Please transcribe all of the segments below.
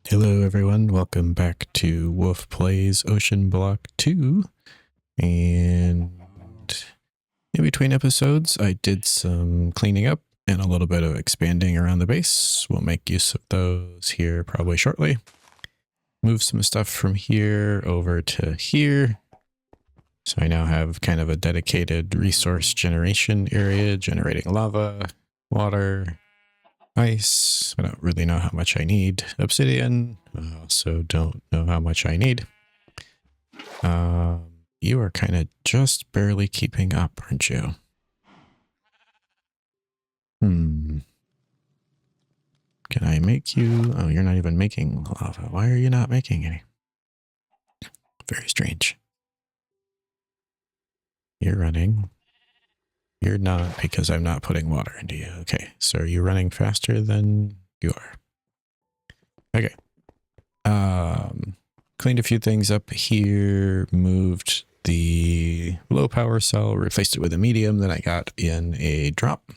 Hello everyone, welcome back to Wolf Plays Oceanblock 2, and in between episodes I did some cleaning up and a little bit of expanding around the base. We'll make use of those here probably shortly. Move some stuff from here over to here. So I now have kind of a dedicated resource generation area, generating lava, water, ice. I don't really know how much I need. Obsidian. I also don't know how much I need. You are kind of just barely keeping up, aren't you? Can I make you? Oh, you're not even making lava. Why are you not making any? Very strange. You're running. You're not, because I'm not putting water into you. Okay, so are you running faster than you are? Okay. Cleaned a few things up here, moved the low power cell, replaced it with a medium that I got in a drop.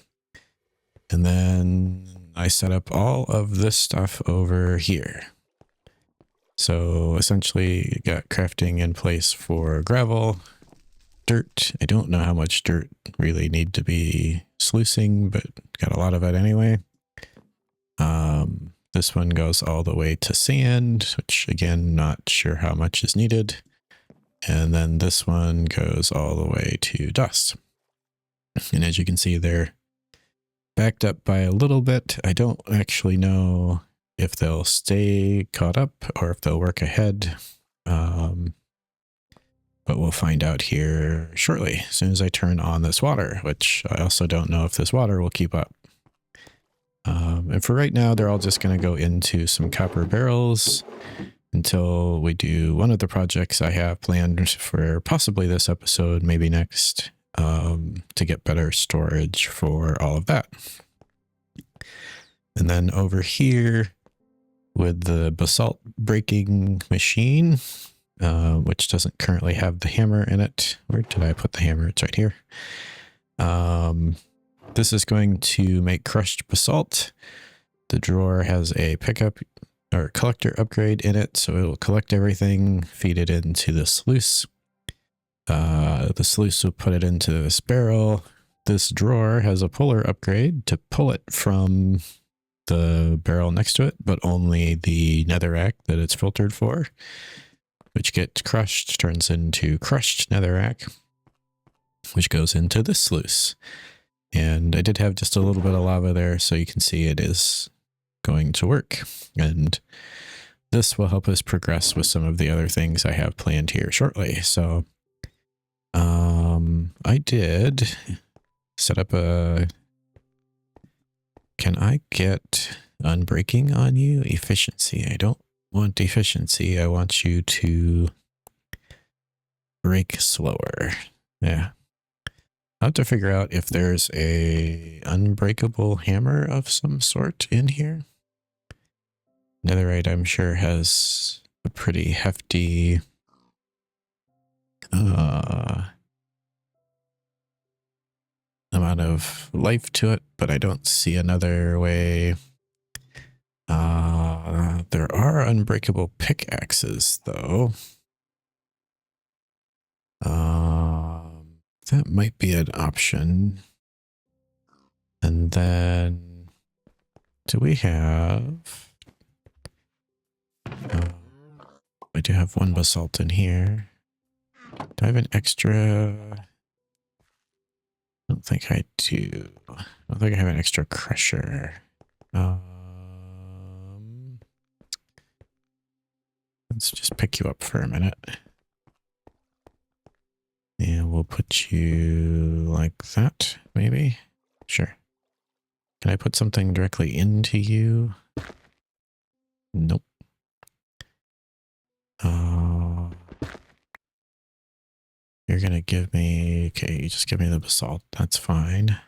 And then I set up all of this stuff over here. So essentially got crafting in place for gravel, dirt. I don't know how much dirt really need to be sluicing, but got a lot of it anyway. This one goes all the way to sand, which again, not sure how much is needed. And then this one goes all the way to dust. And as you can see, they're backed up by a little bit. I don't actually know if they'll stay caught up or if they'll work ahead. But we'll find out here shortly, as soon as I turn on this water, which I also don't know if this water will keep up. And for right now, they're all just going to go into some copper barrels until we do one of the projects I have planned for possibly this episode, maybe next, to get better storage for all of that. And then over here with the basalt breaking machine, which doesn't currently have the hammer in it. Where did I put the hammer? It's right here. This is going to make crushed basalt. The drawer has a pickup or collector upgrade in it, so it will collect everything, feed it into the sluice. The sluice will put it into this barrel. This drawer has a puller upgrade to pull it from the barrel next to it, but only the netherrack that it's filtered for, which gets crushed, turns into crushed netherrack, which goes into the sluice. And I did have just a little bit of lava there, so you can see it is going to work. And this will help us progress with some of the other things I have planned here shortly. So I did set up a... Can I get unbreaking on you? Efficiency. I don't want efficiency. I want you to break slower. Yeah. I'll have to figure out if there's a unbreakable hammer of some sort in here. Netherite, I'm sure, has a pretty hefty amount of life to it, but I don't see another way. There are unbreakable pickaxes, though. That might be an option. And then, do we have... I do have one basalt in here. Do I have an extra... I don't think I do. I don't think I have an extra crusher. Let's just pick you up for a minute. And we'll put you like that, maybe? Sure. Can I put something directly into you? Nope. You're gonna give me... Okay, you just give me the basalt. That's fine.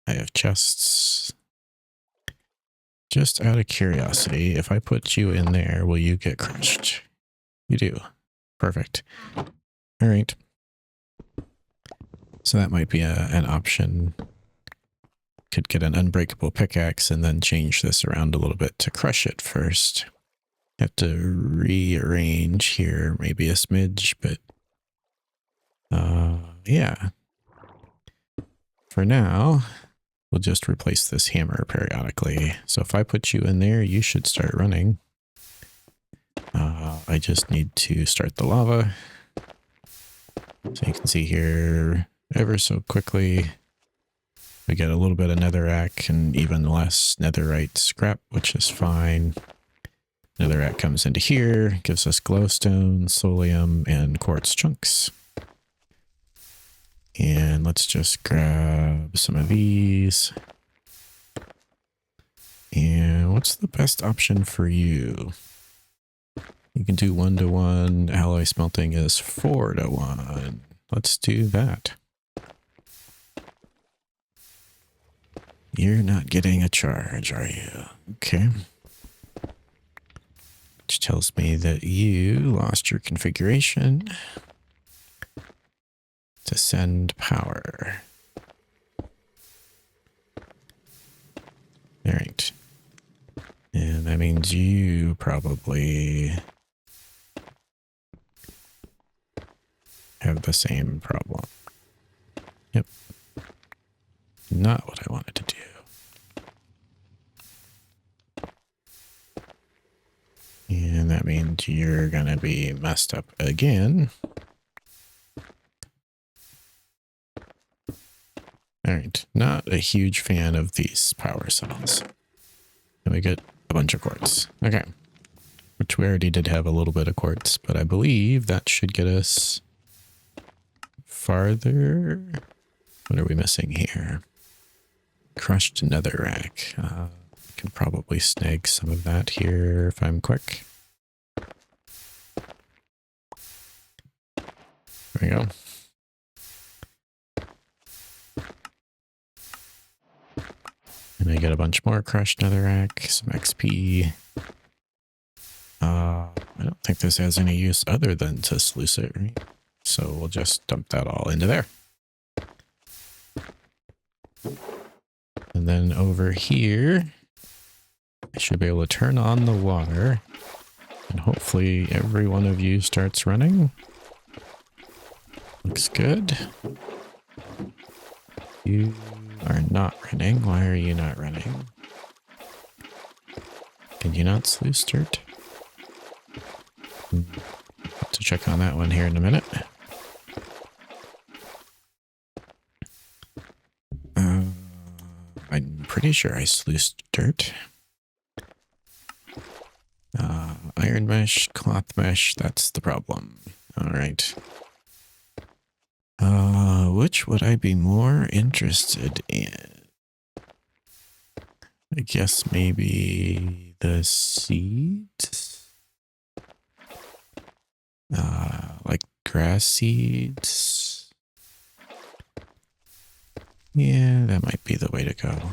I have chests. Just out of curiosity, if I put you in there, will you get crushed? You do. Perfect. All right. So that might be an option. Could get an unbreakable pickaxe and then change this around a little bit to crush it first. Have to rearrange here, maybe a smidge, but yeah. For now, we'll just replace this hammer periodically. So if I put you in there, you should start running. I just need to start the lava. So you can see here, ever so quickly, we get a little bit of netherrack and even less netherite scrap, which is fine. Netherrack comes into here, gives us glowstone, solium, and quartz chunks. And let's just grab some of these. And what's the best option for you? You can do 1-to-1. Alloy smelting is 4-to-1. Let's do that. You're not getting a charge, are you? Okay. Which tells me that you lost your configuration to send power. All right. And that means you probably have the same problem. Yep. Not what I wanted to do. And that means you're going to be messed up again. All right. Not a huge fan of these power cells. And we get a bunch of quartz. Okay. Which we already did have a little bit of quartz, but I believe that should get us farther. What are we missing here? Crushed netherrack. Can probably snag some of that here if I'm quick. There we go. And I get a bunch more crushed netherrack, some XP. I don't think this has any use other than to sluice it, right? So we'll just dump that all into there. And then over here, I should be able to turn on the water. And hopefully every one of you starts running. Looks good. You are not running. Why are you not running? Can you not sluice dirt? Have to check on that one here in a minute. I'm pretty sure I sluiced dirt. Iron mesh, cloth mesh, that's the problem. All right. Which would I be more interested in? I guess maybe the seeds? Like grass seeds? Yeah, that might be the way to go.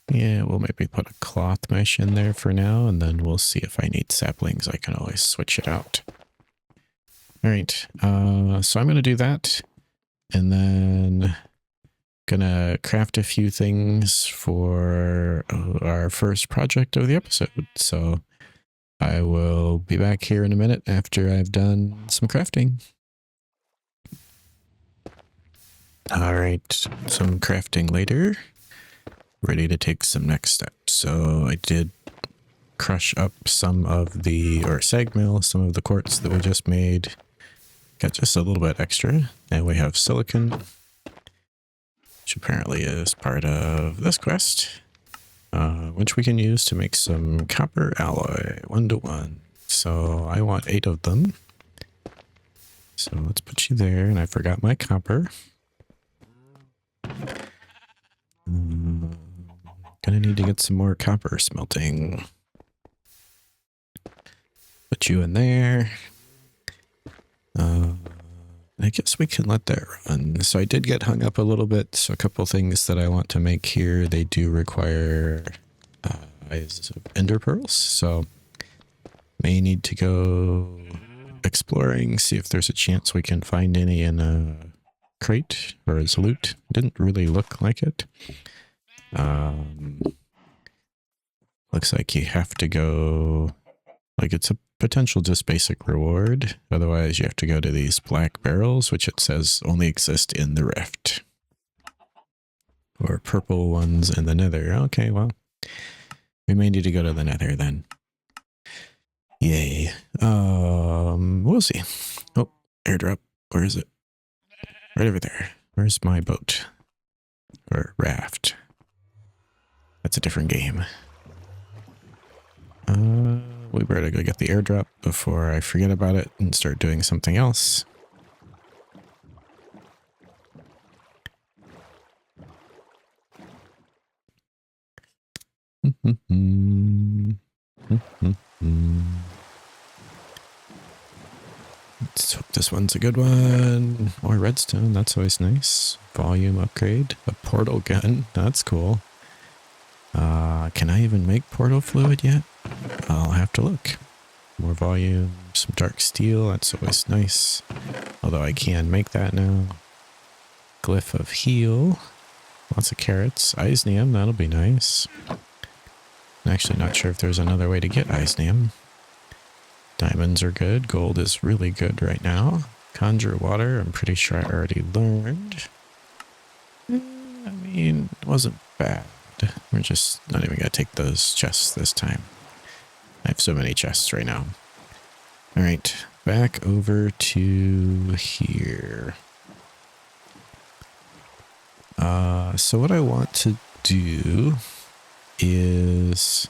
Yeah, we'll maybe put a cloth mesh in there for now, and then we'll see if I need saplings. I can always switch it out. All right, so I'm going to do that, and then gonna craft a few things for our first project of the episode. So I will be back here in a minute after I've done some crafting. All right, some crafting later. Ready to take some next steps. So I did crush up some of the, or sag mill, some of the quartz that we just made. Got just a little bit extra. And we have silicon, which apparently is part of this quest, which we can use to make some copper alloy 1-to-1. So I want 8 of them. So let's put you there. And I forgot my copper. Gonna need to get some more copper smelting. Put you in there. I guess we can let that run. So I did get hung up a little bit. So a couple things that I want to make here, they do require eyes of ender pearls. So may need to go exploring, see if there's a chance we can find any in a crate or his loot. Didn't really look like it. Looks like you have to go, like it's a potential just basic reward. Otherwise you have to go to these black barrels, which it says only exist in the rift. Or purple ones in the nether. Okay, well, we may need to go to the nether then. Yay. We'll see. Oh, airdrop. Where is it? Right over there. Where's my boat? Or raft? That's a different game. We better go get the airdrop before I forget about it and start doing something else. Let's hope this one's a good one. More redstone, that's always nice. Volume upgrade. A portal gun, that's cool. Can I even make portal fluid yet? I'll have to look. More volume, some dark steel, that's always nice. Although I can make that now. Glyph of heal. Lots of carrots. Eisnium, that'll be nice. I'm actually not sure if there's another way to get Eisnium. Diamonds are good. Gold is really good right now. Conjure water, I'm pretty sure I already learned. I mean, it wasn't bad. We're just not even going to take those chests this time. I have so many chests right now. Alright, back over to here. So what I want to do is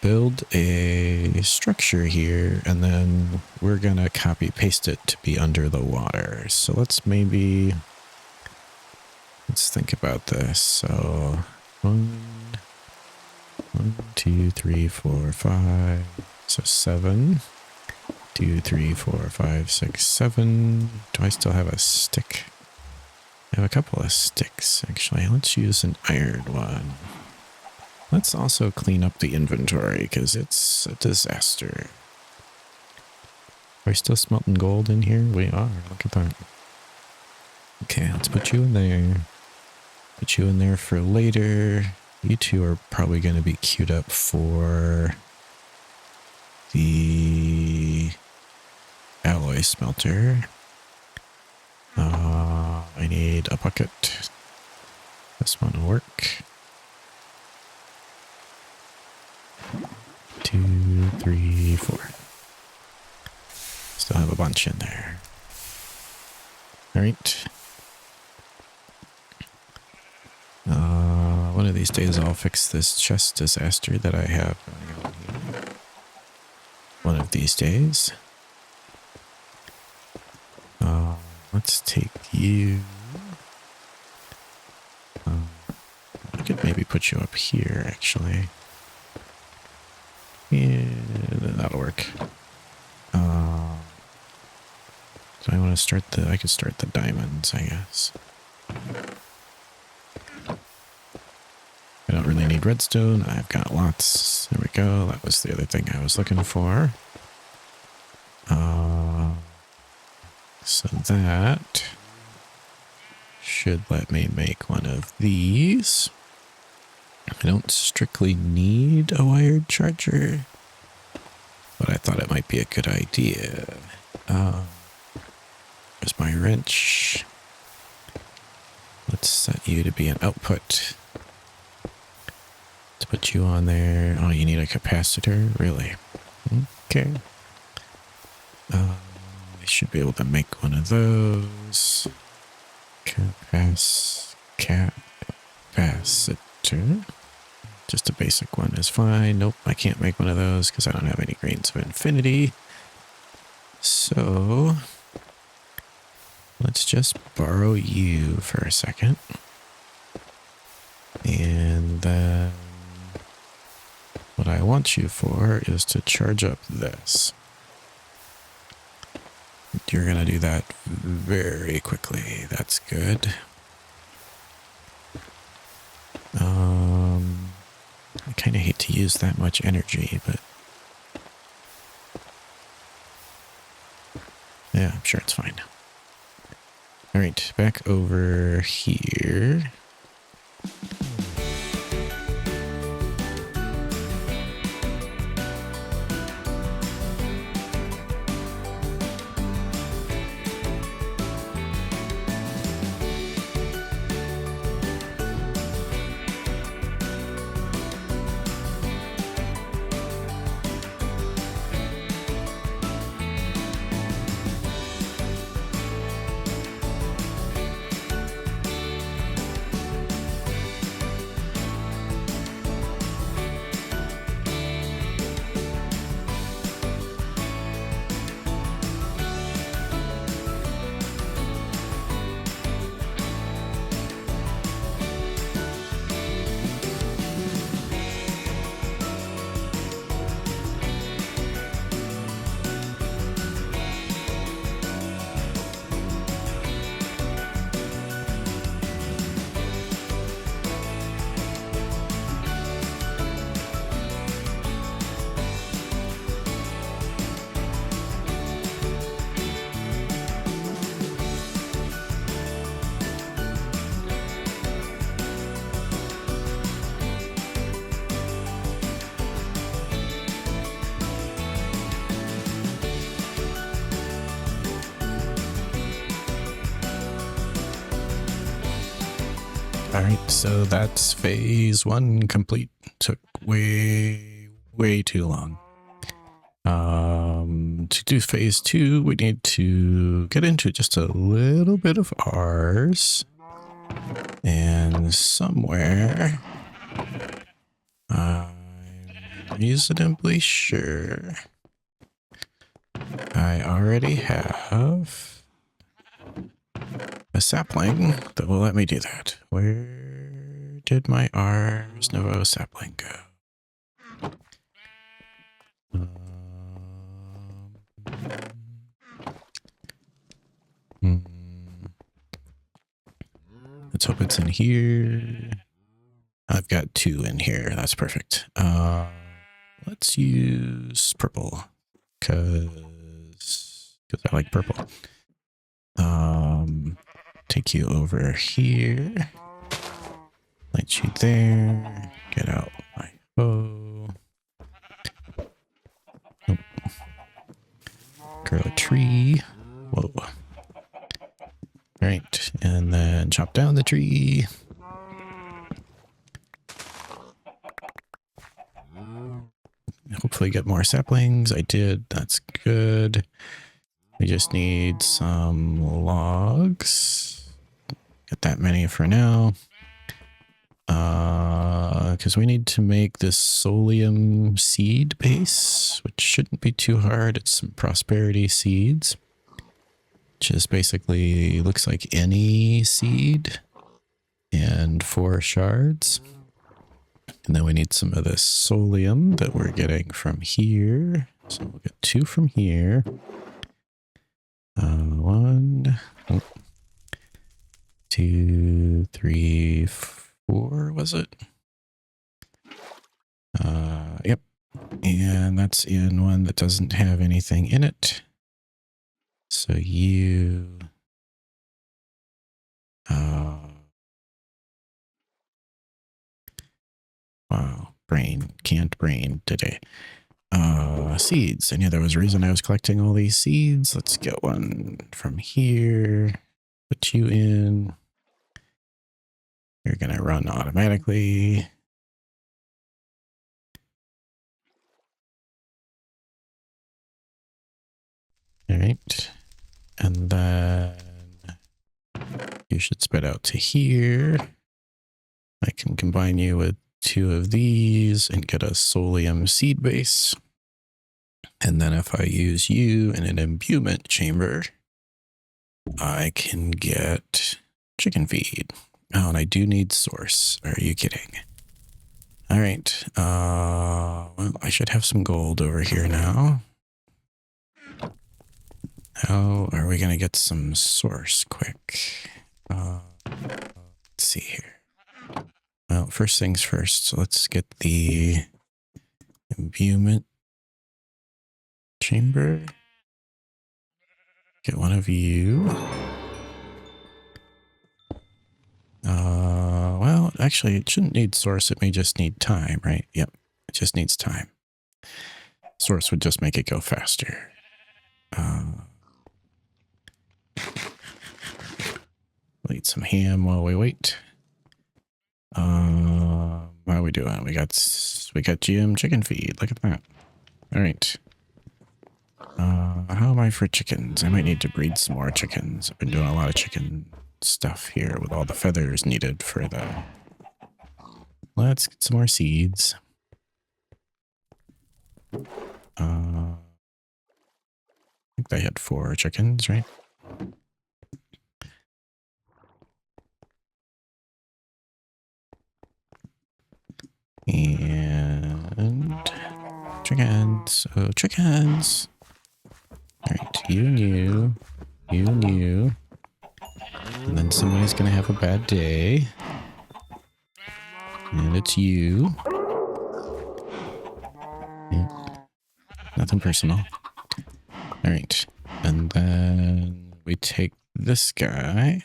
build a structure here, and then we're going to copy paste it to be under the water. So let's think about this. So 1, 2, 3, 4, 5. So 7. 2, 3, 4, 5, 6, 7. Do I still have a stick? I have a couple of sticks, actually. Let's use an iron one. Let's also clean up the inventory, because it's a disaster. Are we still smelting gold in here? We are. Look at that. Okay, let's put you in there. Put you in there for later. You two are probably going to be queued up for the alloy smelter. I need a bucket. This one will work. 2, 3, 4. Still have a bunch in there. Alright. One of these days I'll fix this chest disaster that I have going on here. One of these days. Let's take you. I could maybe put you up here, actually. Yeah, that'll work. So I want to start I could start the diamonds, I guess. I don't really need redstone. I've got lots. There we go. That was the other thing I was looking for. So that should let me make one of these. I don't strictly need a wired charger, but I thought it might be a good idea. There's my wrench. Let's set you to be an output. Let's put you on there. Oh, you need a capacitor? Really? Okay. I should be able to make one of those. Capacitor. Just a basic one is fine. Nope, I can't make one of those because I don't have any grains of infinity. So let's just borrow you for a second. And then what I want you for is to charge up this. You're going to do that very quickly. That's good. I kind of hate to use that much energy, but yeah, I'm sure it's fine. All right, back over here. All right, so that's phase 1 complete. Took way too long. To do phase 2, we need to get into just a little bit of ours. And somewhere, I'm reasonably sure I already have a sapling that will let me do that. Where did my Ars Novo sapling go? Let's hope it's in here. I've got 2 in here. That's perfect. Let's use purple because I like purple. Take you over here. Light you there. Get out my bow. Oh. Grow a tree. Whoa. Right, and then chop down the tree. Hopefully get more saplings. I did. That's good. We just need some logs. Get that many for now. Because we need to make this solium seed base, which shouldn't be too hard. It's some prosperity seeds, which is basically looks like any seed and 4 shards. And then we need some of this solium that we're getting from here. So we'll get 2 from here. 1, 2, 3, 4, was it? Yep. And that's in one that doesn't have anything in it. So you... wow, can't brain today. Seeds. I knew there was a reason I was collecting all these seeds. Let's get one from here. Put you in. You're gonna run automatically. All right. And then you should spread out to here. I can combine you with 2 of these and get a solium seed base. And then if I use you in an imbuement chamber, I can get chicken feed. Oh, and I do need source. Are you kidding? All right. Well, I should have some gold over here now. How are we going to get some source quick? Let's see here. Well, first things first. So let's get the imbuement chamber. Get one of you. actually, it shouldn't need source. It may just need time, right? Yep. It just needs time. Source would just make it go faster. We'll eat some ham while we wait. How are we doing? We got GM chicken feed. Look at that. All right. How am I for chickens? I might need to breed some more chickens. I've been doing a lot of chicken stuff here with all the feathers needed for the... Let's get some more seeds. I think they had 4 chickens, right? And chickens. Oh, chickens. All right, you and you. You and you. And then somebody's going to have a bad day. And it's you. Yeah. Nothing personal. All right. And then we take this guy.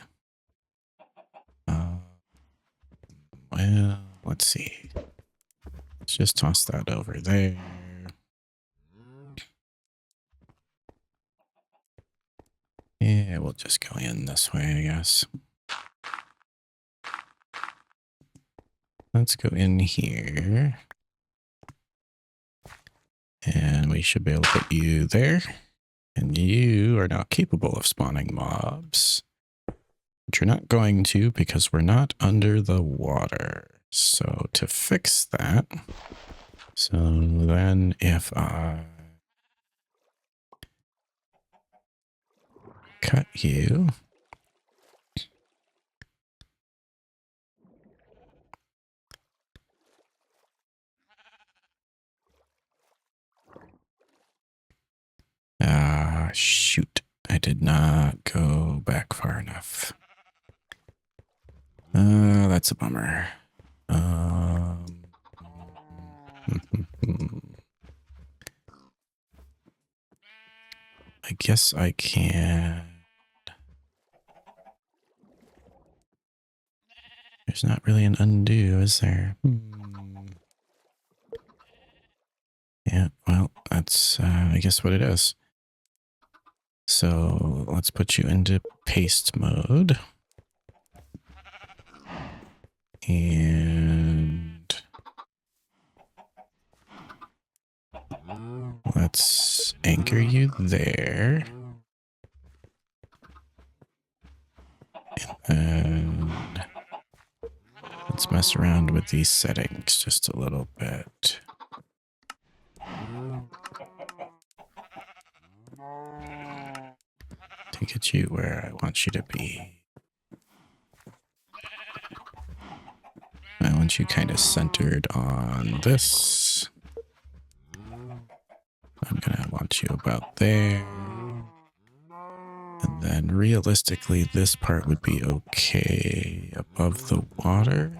Well, let's see. Let's just toss that over there. Yeah, we'll just go in this way, I guess. Let's go in here. And we should be able to put you there. And you are now capable of spawning mobs. But you're not going to because we're not under the water. So to fix that, so then if I cut you, shoot, I did not go back far enough. That's a bummer. I guess I can. There's not really an undo, is there? Yeah, well, that's, I guess what it is. So let's put you into paste mode. And let's anchor you there. And let's mess around with these settings just a little bit. To get you where I want you to be. I want you kind of centered on this. I'm gonna want you about there. And then realistically, this part would be okay above the water.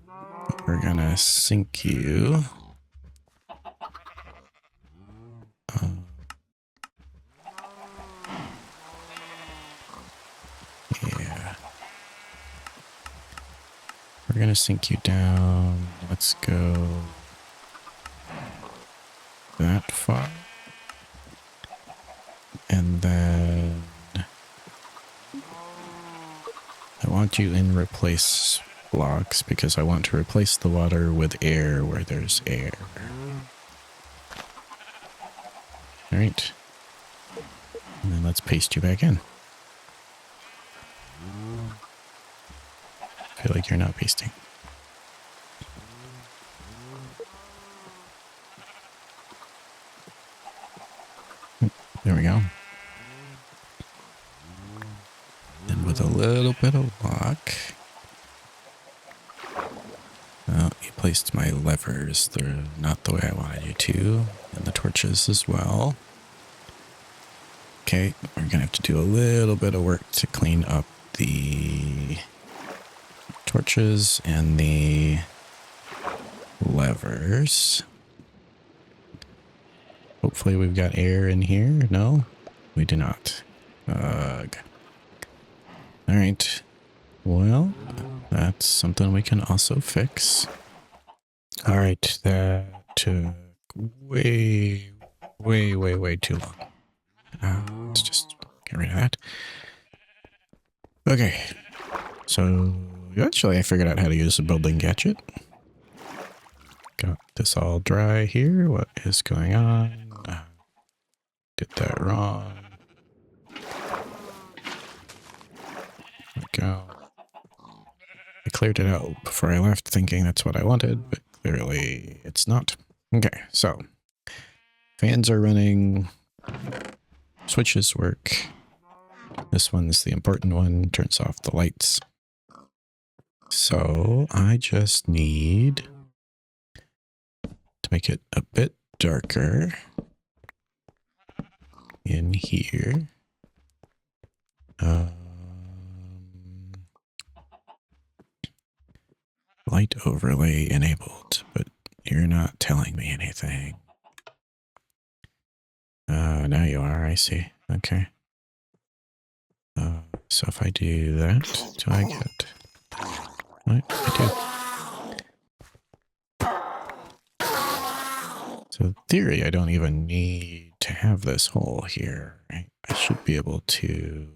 But we're gonna sink you. Yeah. We're gonna sink you down. Let's go that far. And then I want you in replace blocks because I want to replace the water with air where there's air. All right. And then let's paste you back in. I feel like you're not pasting. There we go. And with a little bit of luck. Oh, you placed my levers. They're not the way I wanted you to. And the torches as well. Okay, we're going to have to do a little bit of work to clean up the torches and the levers. Hopefully we've got air in here. No, we do not. Ugh. All right. Well, that that's something we can also fix. All right, that took way too long. Let's just get rid of that. Okay, so eventually I figured out how to use the building gadget. Got this all dry here. What is going on? Did that wrong. There we go. I cleared it out before I left thinking that's what I wanted, but clearly it's not. Okay, so fans are running. Switches work. This one's the important one. Turns off the lights. So I just need to make it a bit darker in here. Light overlay enabled, but you're not telling me anything. Now you are, I see. Okay. So if I do that, do I get... What? I do. So in theory, I don't even need to have this hole here, right? I should be able to...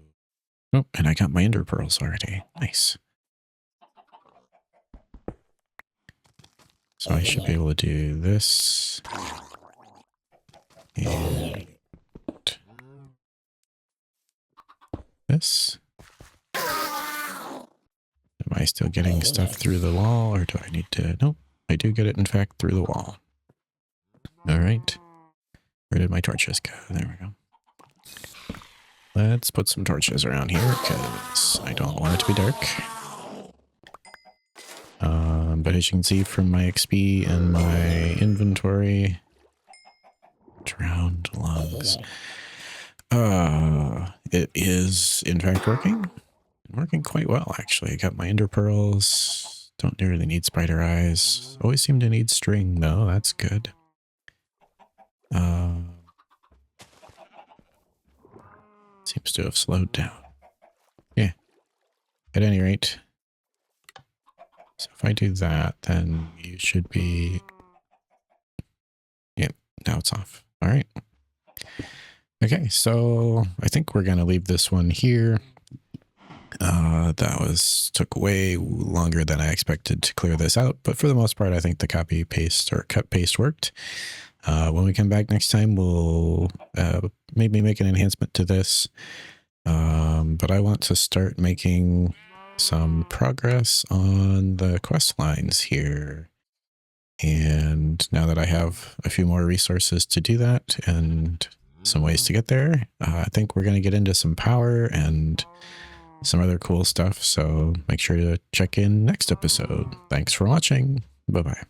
Oh, and I got my ender pearls already. Nice. So I should be able to do this. And this. Am I still getting stuff through the wall, or do I need to... Nope, I do get it, in fact, through the wall. All right. Where did my torches go? There we go. Let's put some torches around here, because I don't want it to be dark. But as you can see from my XP and my inventory... Drowned lungs. It is, in fact, working. Working quite well, actually. I got my ender pearls. Don't really need spider eyes. Always seem to need string, though. That's good. Seems to have slowed down. Yeah. At any rate. So if I do that, then you should be... Yep, now it's off. All right. Okay, so I think we're going to leave this one here. That took way longer than I expected to clear this out, but for the most part, I think the copy paste or cut paste worked. When we come back next time, we'll maybe make an enhancement to this. But I want to start making some progress on the quest lines here. And now that I have a few more resources to do that and some ways to get there, I think we're going to get into some power and some other cool stuff. So make sure to check in next episode. Thanks for watching. Bye-bye.